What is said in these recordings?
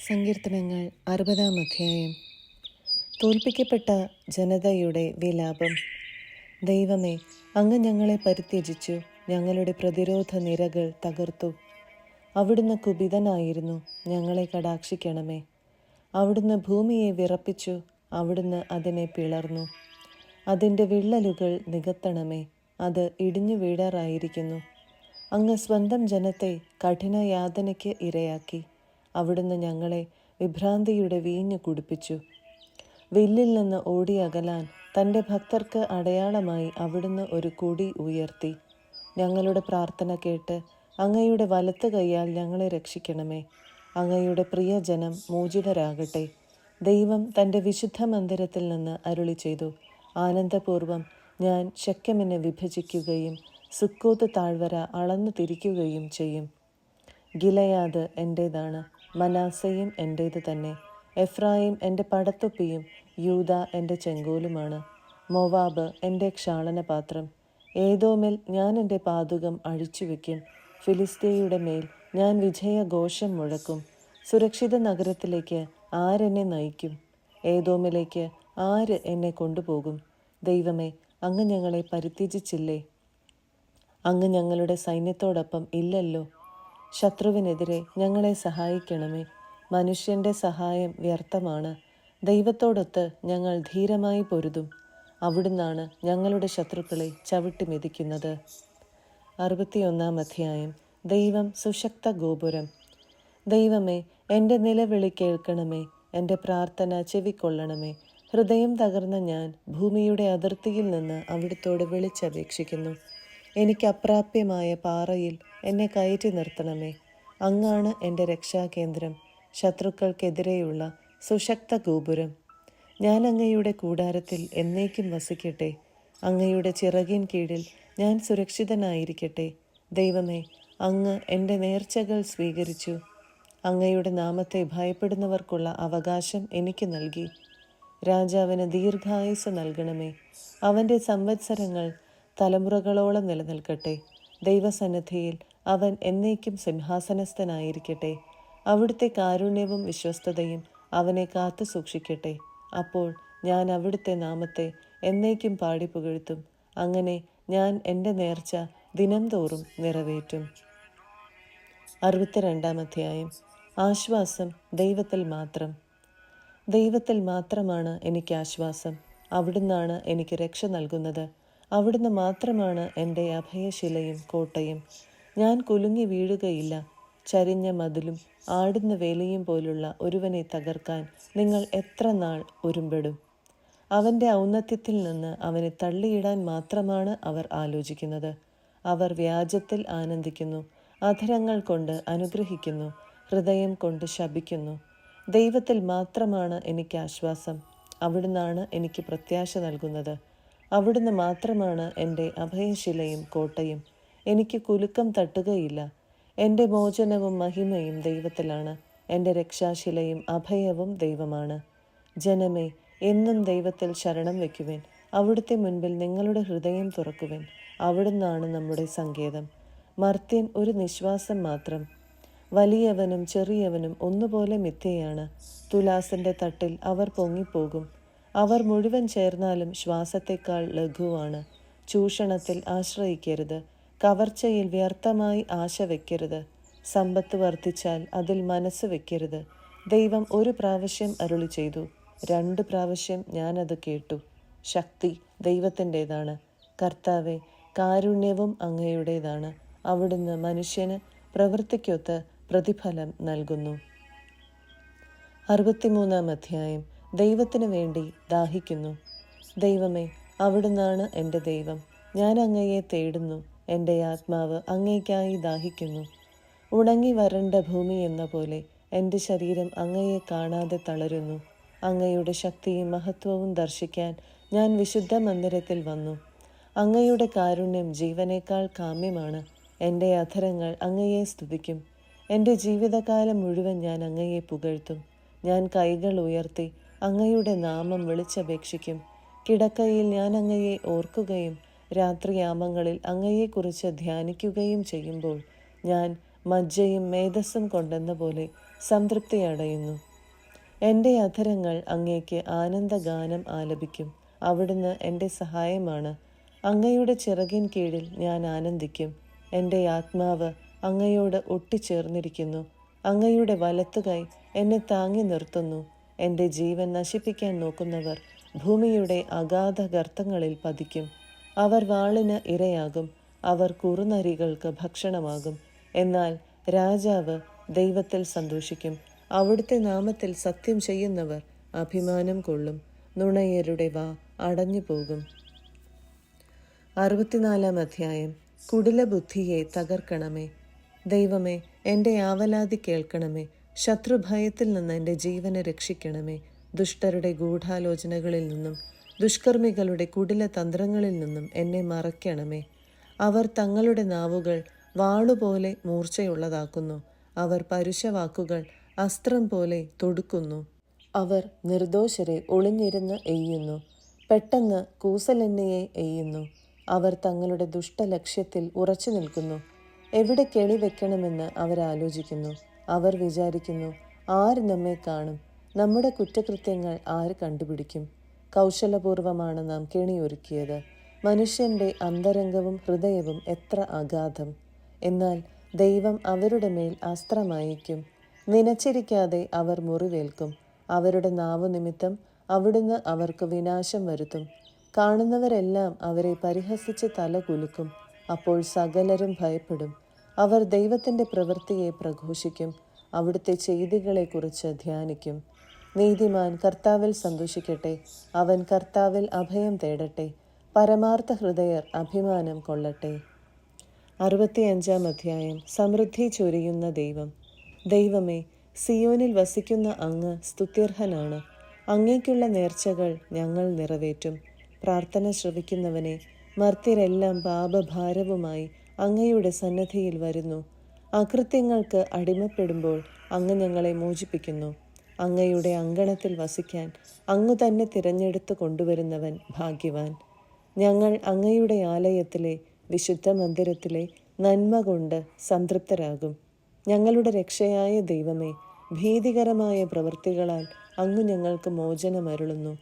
സങ്കീർത്തനങ്ങൾ 60-ാം അധ്യായം. തോൽപ്പിക്കപ്പെട്ട ജനതയുടെ വിലാപം. ദൈവമേ, അങ്ങ് ഞങ്ങളെ പരിത്യജിച്ചു, ഞങ്ങളുടെ പ്രതിരോധ നിരകൾ തകർത്തു. അവിടുന്ന് കുപിതനായിരുന്നു, ഞങ്ങളെ കടാക്ഷിക്കണമേ. അവിടുന്ന് ഭൂമിയെ വിറപ്പിച്ചു, അവിടുന്ന് അതിനെ പിളർന്നു. അതിൻ്റെ വിള്ളലുകൾ നികത്തണമേ, അത് ഇടിഞ്ഞു വീഴാറായിരിക്കുന്നു. അങ്ങ് സ്വന്തം ജനത്തെ കഠിനയാതനയ്ക്ക് ഇരയാക്കി. അവിടുന്ന് ഞങ്ങളെ വിഭ്രാന്തിയുടെ വീഞ്ഞ് കുടിപ്പിച്ചു. വില്ലിൽ നിന്ന് ഓടിയകലാൻ തൻ്റെ ഭക്തർക്ക് അടയാളമായി അവിടുന്ന് ഒരു കൊടി ഉയർത്തി. ഞങ്ങളുടെ പ്രാർത്ഥന കേട്ട് അങ്ങയുടെ വലത്ത് കൈയാൽ ഞങ്ങളെ രക്ഷിക്കണമേ. അങ്ങയുടെ പ്രിയജനം മോചിതരാകട്ടെ. ദൈവം തൻ്റെ വിശുദ്ധ മന്ദിരത്തിൽ നിന്ന് അരുളി ചെയ്തു, ആനന്ദപൂർവം ഞാൻ ശെക്കെമിനെ വിഭജിക്കുകയും സുക്കോത്ത് താഴ്വര അളന്നു തിരിക്കുകയും ചെയ്യും. ഗിലെയാദ് എൻ്റേതാണ്, മനാസയും എൻ്റേത് തന്നെ. എഫ്രായിം എൻ്റെ പടത്തൊപ്പിയും യൂദ എൻ്റെ ചെങ്കോലുമാണ്. മോവാബ് എൻ്റെ ക്ഷാളനപാത്രം. ഏദോമിൽ ഞാൻ എൻ്റെ പാദുകം അഴിച്ചുവെക്കും. ഫിലിസ്തീയുടെ മേൽ ഞാൻ വിജയഘോഷം മുഴക്കും. സുരക്ഷിത നഗരത്തിലേക്ക് ആരെന്നെ നയിക്കും? ഏദോമിലേക്ക് ആര് എന്നെ കൊണ്ടുപോകും? ദൈവമേ, അങ്ങ് ഞങ്ങളെ പരിത്യജിച്ചില്ലേ? അങ്ങ് ഞങ്ങളുടെ സൈന്യത്തോടൊപ്പം ഇല്ലല്ലോ. ശത്രുവിനെതിരെ ഞങ്ങളെ സഹായിക്കണമേ. മനുഷ്യൻ്റെ സഹായം വ്യർത്ഥമാണ്. ദൈവത്തോടൊത്ത് ഞങ്ങൾ ധീരമായി പൊരുതും. അവിടുന്നാണ് ഞങ്ങളുടെ ശത്രുക്കളെ ചവിട്ടി മെതിക്കുന്നത്. 61-ാം അധ്യായം. ദൈവം സുശക്ത ഗോപുരം. ദൈവമേ, എൻ്റെ നിലവിളി കേൾക്കണമേ, എൻ്റെ പ്രാർത്ഥന ചെവിക്കൊള്ളണമേ. ഹൃദയം തകർന്ന ഞാൻ ഭൂമിയുടെ അതിർത്തിയിൽ നിന്ന് അവിടുത്തോട് വിളിച്ചപേക്ഷിക്കുന്നു. എനിക്ക് അപ്രാപ്യമായ പാറയിൽ എന്നെ കയറ്റി നിർത്തണമേ. അങ്ങാണ് എൻ്റെ രക്ഷാകേന്ദ്രം, ശത്രുക്കൾക്കെതിരെയുള്ള സുശക്ത ഗോപുരം. ഞാൻ അങ്ങയുടെ കൂടാരത്തിൽ എന്നേക്കും വസിക്കട്ടെ. അങ്ങയുടെ ചിറകിൻ കീഴിൽ ഞാൻ സുരക്ഷിതനായിരിക്കട്ടെ. ദൈവമേ, അങ്ങ് എൻ്റെ നേർച്ചകൾ സ്വീകരിച്ചു. അങ്ങയുടെ നാമത്തെ ഭയപ്പെടുന്നവർക്കുള്ള അവകാശം എനിക്ക് നൽകി. രാജാവിന് ദീർഘായുസ് നൽകണമേ. അവൻ്റെ സംവത്സരങ്ങൾ തലമുറകളോളം നിലനിൽക്കട്ടെ. ദൈവസന്നിധിയിൽ അവൻ എന്നേക്കും സിംഹാസനസ്ഥനായിരിക്കട്ടെ. അവിടുത്തെ കാരുണ്യവും വിശ്വസ്തതയും അവനെ കാത്തു സൂക്ഷിക്കട്ടെ. അപ്പോൾ ഞാൻ അവിടുത്തെ നാമത്തെ എന്നേക്കും പാടി പുകഴ്ത്തും. അങ്ങനെ ഞാൻ എൻ്റെ നേർച്ച ദിനം തോറും നിറവേറ്റും. 62-ാം അധ്യായം. ആശ്വാസം ദൈവത്തിൽ മാത്രം. ദൈവത്തിൽ മാത്രമാണ് എനിക്ക് ആശ്വാസം. അവിടുന്നാണ് എനിക്ക് രക്ഷ നൽകുന്നത്. അവിടുന്ന് മാത്രമാണ് എൻ്റെ അഭയശിലയും കോട്ടയും. ഞാൻ കുലുങ്ങി വീഴുകയില്ല. ചരിഞ്ഞ മതിലും ആടുന്ന വേലയും പോലുള്ള ഒരുവനെ തകർക്കാൻ നിങ്ങൾ എത്ര നാൾ ഒരുമ്പെടും? അവൻ്റെ ഔന്നത്യത്തിൽ നിന്ന് അവനെ തള്ളിയിടാൻ മാത്രമാണ് അവർ ആലോചിക്കുന്നത്. അവർ വ്യാജത്തിൽ ആനന്ദിക്കുന്നു, അധരങ്ങൾ കൊണ്ട് അനുഗ്രഹിക്കുന്നു, ഹൃദയം കൊണ്ട് ശപിക്കുന്നു. ദൈവത്തിൽ മാത്രമാണ് എനിക്ക് ആശ്വാസം. അവിടുന്നാണ് എനിക്ക് പ്രത്യാശ നൽകുന്നത്. അവിടുന്ന് മാത്രമാണ് എൻ്റെ അഭയശിലയും കോട്ടയും. എനിക്ക് കുലുക്കം തട്ടുകയില്ല. എൻ്റെ മോചനവും മഹിമയും ദൈവത്തിലാണ്. എൻ്റെ രക്ഷാശിലയും അഭയവും ദൈവമാണ്. ജനമേ, എന്നും ദൈവത്തിൽ ശരണം വയ്ക്കുവിൻ. അവിടുത്തെ മുൻപിൽ നിങ്ങളുടെ ഹൃദയം തുറക്കുവിൻ. അവിടുന്നാണ് നമ്മുടെ സങ്കേതം. മർത്യൻ ഒരു നിശ്വാസം മാത്രം. വലിയവനും ചെറിയവനും ഒന്നുപോലെ മിഥ്യയാണ്. തുലാസിൻ്റെ തട്ടിൽ അവർ പൊങ്ങിപ്പോകും. അവർ മുഴുവൻ ചേർന്നാലും ശ്വാസത്തേക്കാൾ ലഘുവാണ്. ചൂഷണത്തിൽ ആശ്രയിക്കരുത്. കവർച്ചയിൽ വ്യർത്ഥമായി ആശ വയ്ക്കരുത്. സമ്പത്ത് വർദ്ധിച്ചാൽ അതിൽ മനസ്സ് വയ്ക്കരുത്. ദൈവം ഒരു പ്രാവശ്യം അരുളി ചെയ്തു, 2 പ്രാവശ്യം ഞാനത് കേട്ടു. ശക്തി ദൈവത്തിൻ്റെതാണ്. കർത്താവെ, കാരുണ്യവും അങ്ങയുടേതാണ്. അവിടുന്ന് മനുഷ്യന് പ്രവൃത്തിക്കൊത്ത് പ്രതിഫലം നൽകുന്നു. 63-ാം അധ്യായം. ദൈവത്തിനു വേണ്ടി ദാഹിക്കുന്നു. ദൈവമേ, അവിടുന്നാണ് എൻ്റെ ദൈവം. ഞാൻ അങ്ങയെ തേടുന്നു. എൻ്റെ ആത്മാവ് അങ്ങേക്കായി ദാഹിക്കുന്നു. ഉണങ്ങി വരണ്ട ഭൂമി എന്ന പോലെ എൻ്റെ ശരീരം അങ്ങയെ കാണാതെ തളരുന്നു. അങ്ങയുടെ ശക്തിയും മഹത്വവും ദർശിക്കാൻ ഞാൻ വിശുദ്ധ മന്ദിരത്തിൽ വന്നു. അങ്ങയുടെ കാരുണ്യം ജീവനേക്കാൾ കാമ്യമാണ്. എൻ്റെ അധരങ്ങൾ അങ്ങയെ സ്തുതിക്കും. എൻ്റെ ജീവിതകാലം മുഴുവൻ ഞാൻ അങ്ങയെ പുകഴ്ത്തും. ഞാൻ കൈകൾ ഉയർത്തി അങ്ങയുടെ നാമം വിളിച്ചപേക്ഷിക്കും. കിടക്കയിൽ ഞാൻ അങ്ങയെ ഓർക്കുകയും രാത്രിയാമങ്ങളിൽ അങ്ങയെക്കുറിച്ച് ധ്യാനിക്കുകയും ചെയ്യുമ്പോൾ ഞാൻ മജ്ജയും മേധസ്സും കൊണ്ടെന്ന പോലെ സംതൃപ്തി അടയുന്നു. എൻ്റെ അധരങ്ങൾ അങ്ങേക്ക് ആനന്ദഗാനം ആലപിക്കും. അവിടുന്ന് എൻ്റെ സഹായമാണ്. അങ്ങയുടെ ചിറകിൻ കീഴിൽ ഞാൻ ആനന്ദിക്കും. എൻ്റെ ആത്മാവ് അങ്ങയോട് ഒട്ടിച്ചേർന്നിരിക്കുന്നു. അങ്ങയുടെ വലത്തുകൈ എന്നെ താങ്ങി നിർത്തുന്നു. എൻ്റെ ജീവൻ നശിപ്പിക്കാൻ നോക്കുന്നവർ ഭൂമിയുടെ അഗാധ ഗർത്തങ്ങളിൽ പതിക്കും. അവർ വാളിന് ഇരയാകും. അവർ കുറുനരികൾക്ക് ഭക്ഷണമാകും. എന്നാൽ രാജാവ് ദൈവത്തിൽ സന്തോഷിക്കും. അവിടുത്തെ നാമത്തിൽ സത്യം ചെയ്യുന്നവർ അഭിമാനം കൊള്ളും. നുണയരുടെ വാ അടഞ്ഞു പോകും. 64-ാം അധ്യായം. കുടിലബുദ്ധിയെ തകർക്കണമേ. ദൈവമേ, എൻ്റെ ആവലാതി കേൾക്കണമേ. ശത്രുഭയത്തിൽ നിന്ന് എൻ്റെ ജീവനെ രക്ഷിക്കണമേ. ദുഷ്ടരുടെ ഗൂഢാലോചനകളിൽ നിന്നും ദുഷ്കർമ്മികളുടെ കുടില തന്ത്രങ്ങളിൽ നിന്നും എന്നെ മറയ്ക്കണമേ. അവർ തങ്ങളുടെ നാവുകൾ വാളുപോലെ മൂർച്ചയുള്ളതാക്കുന്നു. അവർ പരുഷവാക്കുകൾ അസ്ത്രം പോലെ തൊടുക്കുന്നു. അവർ നിർദോഷരെ ഒളിഞ്ഞിരുന്ന് എയ്യുന്നു. പെട്ടെന്ന് കൂസലെണ്ണയെ എയ്യുന്നു. അവർ തങ്ങളുടെ ദുഷ്ടലക്ഷ്യത്തിൽ ഉറച്ചു നിൽക്കുന്നു. എവിടെ കെണി വെക്കണമെന്ന് അവരാലോചിക്കുന്നു. അവർ വിചാരിക്കുന്നു, ആര് നമ്മെ കാണും? നമ്മുടെ കുറ്റകൃത്യങ്ങൾ ആര് കണ്ടുപിടിക്കും? കൗശലപൂർവമാണ് നാം കെണിയൊരുക്കിയത്. മനുഷ്യന്റെ അന്തരംഗവും ഹൃദയവും എത്ര അഗാധം! എന്നാൽ ദൈവം അവരുടെ മേൽ അസ്ത്രമയക്കും. നിനച്ചിരിക്കാതെ അവർ മുറിവേൽക്കും. അവരുടെ നാവു നിമിത്തം അവിടുന്ന് അവർക്ക് വിനാശം വരുത്തും. കാണുന്നവരെല്ലാം അവരെ പരിഹസിച്ച് തല കുലുക്കും. അപ്പോൾ സകലരും ഭയപ്പെടും. അവർ ദൈവത്തിൻ്റെ പ്രവൃത്തിയെ പ്രഘോഷിക്കും. അവിടുത്തെ ചെയ്തികളെക്കുറിച്ച് ധ്യാനിക്കും. നീതിമാൻ കർത്താവിൽ സന്തോഷിക്കട്ടെ. അവൻ കർത്താവിൽ അഭയം തേടട്ടെ. പരമാർത്ഥ ഹൃദയർ അഭിമാനം കൊള്ളട്ടെ. 65-ാം അധ്യായം. സമൃദ്ധി ചൊരിയുന്ന ദൈവം. ദൈവമേ, സിയോനിൽ വസിക്കുന്ന അങ്ങ് സ്തുത്യർഹനാണ്. അങ്ങേക്കുള്ള നേർച്ചകൾ ഞങ്ങൾ നിറവേറ്റും. പ്രാർത്ഥന ശ്രവിക്കുന്നവനെ, മർത്യരെല്ലാം പാപഭാരവുമായി അങ്ങയുടെ സന്നദ്ധിയിൽ വരുന്നു. അകൃത്യങ്ങൾക്ക് അടിമപ്പെടുമ്പോൾ അങ്ങ് ഞങ്ങളെ മോചിപ്പിക്കുന്നു. അങ്ങയുടെ അങ്കണത്തിൽ വസിക്കാൻ അങ്ങു തന്നെ തിരഞ്ഞെടുത്ത് കൊണ്ടുവരുന്നവൻ ഭാഗ്യവാൻ. ഞങ്ങൾ അങ്ങയുടെ ആലയത്തിലെ വിശുദ്ധ മന്ദിരത്തിലെ നന്മ കൊണ്ട് സംതൃപ്തരാകും. ഞങ്ങളുടെ രക്ഷയായ ദൈവമേ, ഭീതികരമായ പ്രവൃത്തികളാൽ അങ്ങ് ഞങ്ങൾക്ക് മോചനമരുളുന്നു.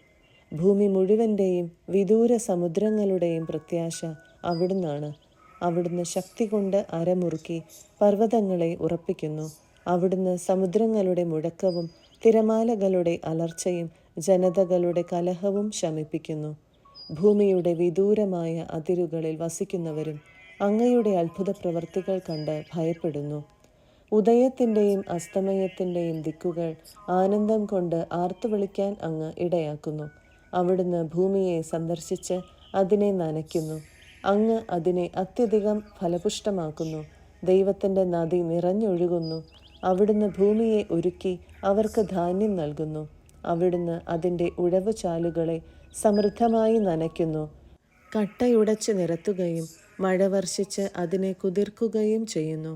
ഭൂമി മുഴുവൻ്റെയും വിദൂര സമുദ്രങ്ങളുടെയും പ്രത്യാശ അവിടുന്നാണ്. അവിടുന്ന് ശക്തി കൊണ്ട് അരമുറുക്കി പർവ്വതങ്ങളെ ഉറപ്പിക്കുന്നു. അവിടുന്ന് സമുദ്രങ്ങളുടെ മുഴക്കവും തിരമാലകളുടെ അലർച്ചയും ജനതകളുടെ കലഹവും ശമിപ്പിക്കുന്നു. ഭൂമിയുടെ വിദൂരമായ അതിരുകളിൽ വസിക്കുന്നവരും അങ്ങയുടെ അത്ഭുത പ്രവർത്തികൾ കണ്ട് ഭയപ്പെടുന്നു. ഉദയത്തിൻ്റെയും അസ്തമയത്തിൻ്റെയും ദിക്കുകൾ ആനന്ദം കൊണ്ട് ആർത്തുവിളിക്കാൻ അങ്ങ് ഇടയാക്കുന്നു. അവിടുന്ന് ഭൂമിയെ സന്ദർശിച്ച് അതിനെ നനയ്ക്കുന്നു. അങ്ങ് അതിനെ അത്യധികം ഫലപുഷ്ടമാക്കുന്നു. ദൈവത്തിൻ്റെ നദി നിറഞ്ഞൊഴുകുന്നു. അവിടുന്ന് ഭൂമിയെ ഒരുക്കി അവർക്ക് ധാന്യം നൽകുന്നു. അവിടുന്ന് അതിൻ്റെ ഉഴവുചാലുകളെ സമൃദ്ധമായി നനയ്ക്കുന്നു. കട്ടയുടച്ച് നിരത്തുകയും മഴ വർഷിച്ച് അതിനെ കുതിർക്കുകയും ചെയ്യുന്നു.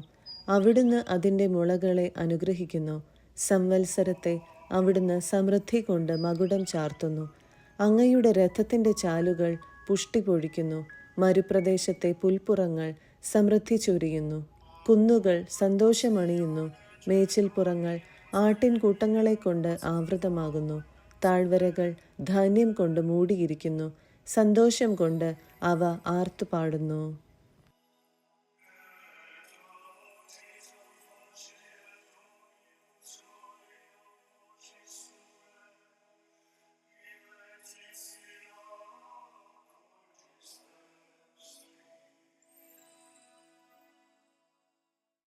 അവിടുന്ന് അതിൻ്റെ മുളകളെ അനുഗ്രഹിക്കുന്നു. സംവത്സരത്തെ അവിടുന്ന് സമൃദ്ധി കൊണ്ട് മകുടം ചാർത്തുന്നു. അങ്ങയുടെ രഥത്തിൻ്റെ ചാലുകൾ പുഷ്ടി പൊഴിക്കുന്നു. മരുപ്രദേശത്തെ പുൽപ്പുറങ്ങൾ സമൃദ്ധി ചൊരിയുന്നു. കുന്നുകൾ സന്തോഷമണിയുന്നു. മേച്ചിൽപ്പുറങ്ങൾ ആട്ടിൻകൂട്ടങ്ങളെ കൊണ്ട് ആവൃതമാകുന്നു. താഴ്വരകൾ ധാന്യം കൊണ്ട് മൂടിയിരിക്കുന്നു. സന്തോഷം കൊണ്ട് അവ ആർത്തുപാടുന്നു.